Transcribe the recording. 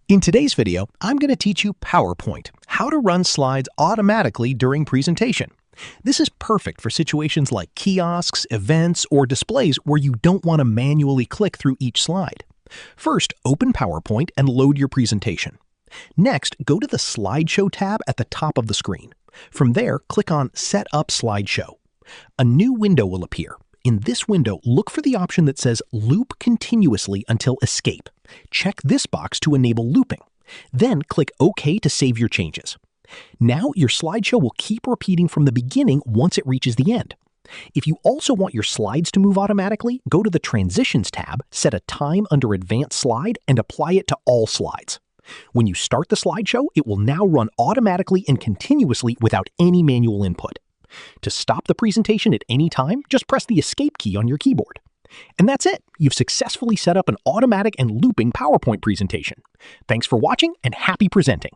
In today's video, I'm going to teach you PowerPoint, how to run slides automatically during presentation. This is perfect for situations like kiosks, events, or displays where you don't want to manually click through each slide. First, open PowerPoint and load your presentation. Next, go to the Slideshow tab at the top of the screen. From there, click on Set Up Slideshow. A new window will appear. In this window, look for the option that says Loop Continuously until Escape. Check this box to enable looping. Then click OK to save your changes. Now your slideshow will keep repeating from the beginning once it reaches the end. If you also want your slides to move automatically, go to the Transitions tab, set a time under Advanced Slide, and apply it to all slides. When you start the slideshow, it will now run automatically and continuously without any manual input. To stop the presentation at any time, just press the Escape key on your keyboard. And that's it. You've successfully set up an automatic and looping PowerPoint presentation. Thanks for watching and happy presenting.